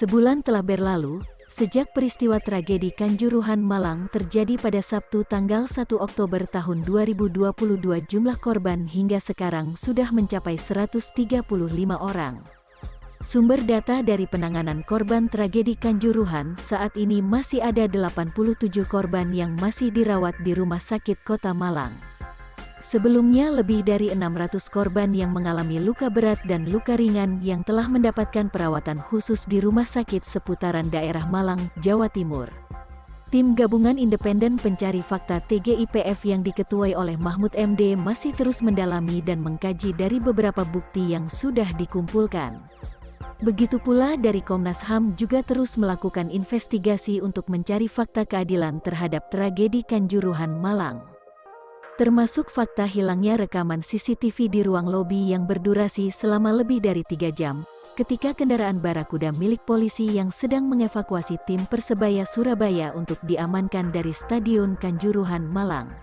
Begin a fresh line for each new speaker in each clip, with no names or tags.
Sebulan telah berlalu, sejak peristiwa tragedi Kanjuruhan Malang terjadi pada Sabtu tanggal 1 Oktober tahun 2022. Jumlah korban hingga sekarang sudah mencapai 135 orang. Sumber data dari penanganan korban tragedi Kanjuruhan, saat ini masih ada 87 korban yang masih dirawat di Rumah Sakit Kota Malang. Sebelumnya lebih dari 600 korban yang mengalami luka berat dan luka ringan yang telah mendapatkan perawatan khusus di rumah sakit seputaran daerah Malang, Jawa Timur. Tim Gabungan Independen Pencari Fakta TGIPF yang diketuai oleh Mahmud MD masih terus mendalami dan mengkaji dari beberapa bukti yang sudah dikumpulkan. Begitu pula dari Komnas HAM juga terus melakukan investigasi untuk mencari fakta keadilan terhadap tragedi Kanjuruhan Malang. Termasuk fakta hilangnya rekaman CCTV di ruang lobi yang berdurasi selama lebih dari 3 jam, ketika kendaraan barakuda milik polisi yang sedang mengevakuasi tim Persebaya Surabaya untuk diamankan dari Stadion Kanjuruhan Malang.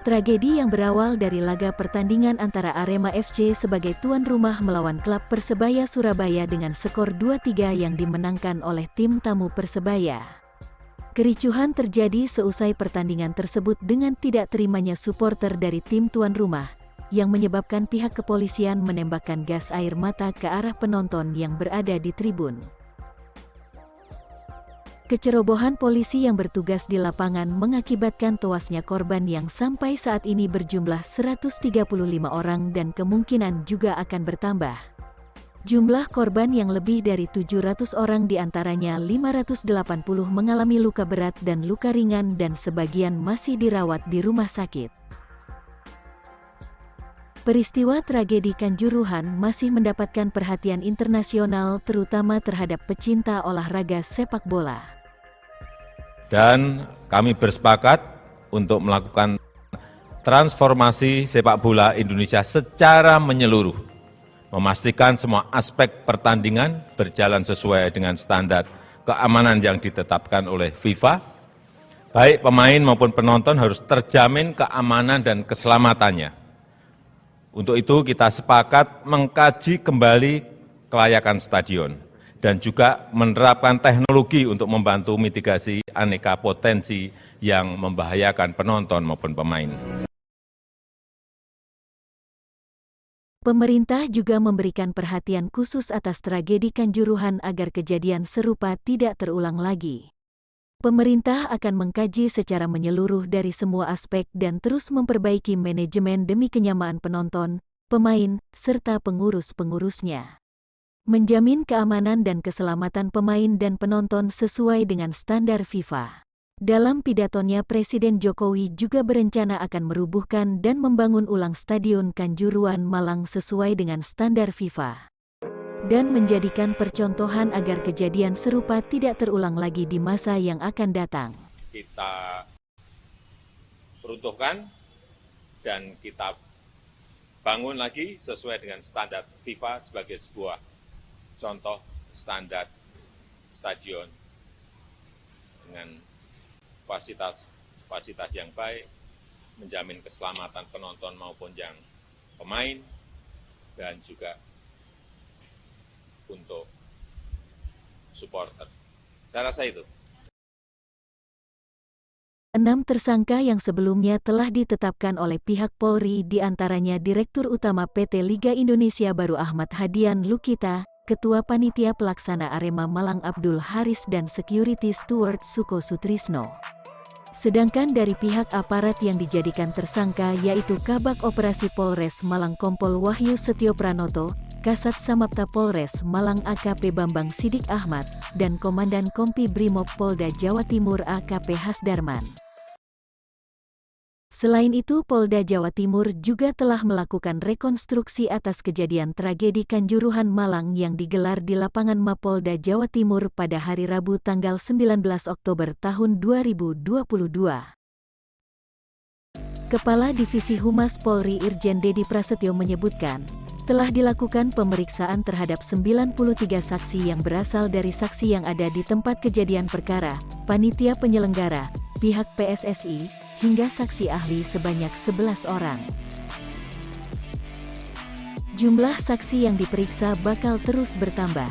Tragedi yang berawal dari laga pertandingan antara Arema FC sebagai tuan rumah melawan klub Persebaya Surabaya dengan skor 2-3 yang dimenangkan oleh tim tamu Persebaya. Kericuhan terjadi seusai pertandingan tersebut dengan tidak terimanya supporter dari tim tuan rumah, yang menyebabkan pihak kepolisian menembakkan gas air mata ke arah penonton yang berada di tribun. Kecerobohan polisi yang bertugas di lapangan mengakibatkan tewasnya korban yang sampai saat ini berjumlah 135 orang dan kemungkinan juga akan bertambah. Jumlah korban yang lebih dari 700 orang diantaranya 580 mengalami luka berat dan luka ringan dan sebagian masih dirawat di rumah sakit. Peristiwa tragedi Kanjuruhan masih mendapatkan perhatian internasional terutama terhadap pecinta olahraga sepak bola.
Dan kami bersepakat untuk melakukan transformasi sepak bola Indonesia secara menyeluruh. Memastikan semua aspek pertandingan berjalan sesuai dengan standar keamanan yang ditetapkan oleh FIFA. Baik pemain maupun penonton harus terjamin keamanan dan keselamatannya. Untuk itu kita sepakat mengkaji kembali kelayakan stadion dan juga menerapkan teknologi untuk membantu mitigasi aneka potensi yang membahayakan penonton maupun pemain.
Pemerintah juga memberikan perhatian khusus atas tragedi Kanjuruhan agar kejadian serupa tidak terulang lagi. Pemerintah akan mengkaji secara menyeluruh dari semua aspek dan terus memperbaiki manajemen demi kenyamaan penonton, pemain, serta pengurus-pengurusnya. Menjamin keamanan dan keselamatan pemain dan penonton sesuai dengan standar FIFA. Dalam pidatonya Presiden Jokowi juga berencana akan merubuhkan dan membangun ulang Stadion Kanjuruhan Malang sesuai dengan standar FIFA. Dan menjadikan percontohan agar kejadian serupa tidak terulang lagi di masa yang akan datang.
Kita peruntuhkan dan kita bangun lagi sesuai dengan standar FIFA sebagai sebuah contoh standar stadion dengan fasilitas yang baik, menjamin keselamatan penonton maupun yang pemain, dan juga untuk supporter. Saya rasa itu.
6 tersangka yang sebelumnya telah ditetapkan oleh pihak Polri diantaranya Direktur Utama PT Liga Indonesia Baru Ahmad Hadian Lukita, Ketua Panitia Pelaksana Arema Malang Abdul Haris dan Security Steward Suko Sutrisno. Sedangkan dari pihak aparat yang dijadikan tersangka yaitu Kabak Operasi Polres Malang Kompol Wahyu Setio Pranoto, Kasat Samapta Polres Malang AKP Bambang Sidik Ahmad, dan Komandan Kompi Brimob Polda Jawa Timur AKP Hasdarman. Selain itu Polda Jawa Timur juga telah melakukan rekonstruksi atas kejadian tragedi Kanjuruhan Malang yang digelar di lapangan Mapolda Jawa Timur pada hari Rabu tanggal 19 Oktober tahun 2022. Kepala Divisi Humas Polri Irjen Dedi Prasetyo menyebutkan, telah dilakukan pemeriksaan terhadap 93 saksi yang berasal dari saksi yang ada di tempat kejadian perkara, panitia penyelenggara, pihak PSSI, hingga saksi ahli sebanyak 11 orang. Jumlah saksi yang diperiksa bakal terus bertambah.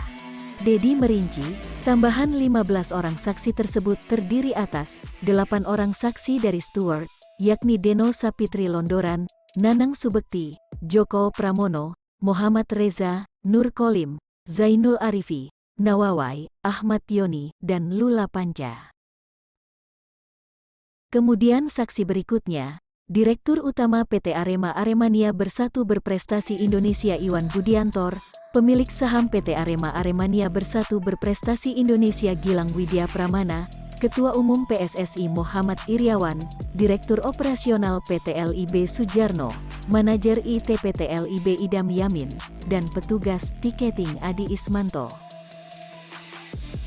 Dedi merinci, tambahan 15 orang saksi tersebut terdiri atas 8 orang saksi dari Stewart, yakni Deno Sapitri Londoran, Nanang Subekti, Joko Pramono, Muhammad Reza, Nur Kolim, Zainul Arifi, Nawawai, Ahmad Yoni, dan Lula Panca. Kemudian saksi berikutnya, Direktur Utama PT Arema Aremania Bersatu Berprestasi Indonesia Iwan Budiantor, pemilik saham PT Arema Aremania Bersatu Berprestasi Indonesia Gilang Widya Pramana, Ketua Umum PSSI Muhammad Iriawan, Direktur Operasional PT LIB Sujarno, Manajer IT PT LIB Idam Yamin, dan petugas tiketing Adi Ismanto.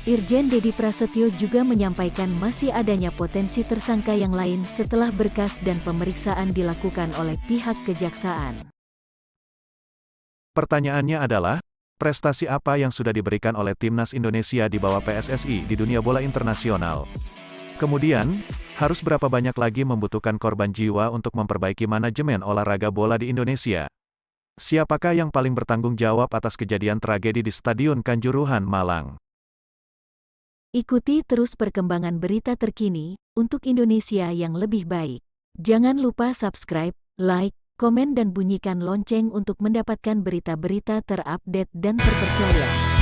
Irjen Dedi Prasetyo juga menyampaikan masih adanya potensi tersangka yang lain setelah berkas dan pemeriksaan dilakukan oleh pihak kejaksaan.
Pertanyaannya adalah, prestasi apa yang sudah diberikan oleh Timnas Indonesia di bawah PSSI di dunia bola internasional? Kemudian, harus berapa banyak lagi membutuhkan korban jiwa untuk memperbaiki manajemen olahraga bola di Indonesia? Siapakah yang paling bertanggung jawab atas kejadian tragedi di Stadion Kanjuruhan, Malang?
Ikuti terus perkembangan berita terkini untuk Indonesia yang lebih baik. Jangan lupa subscribe, like, komen dan bunyikan lonceng untuk mendapatkan berita-berita terupdate dan terpercaya.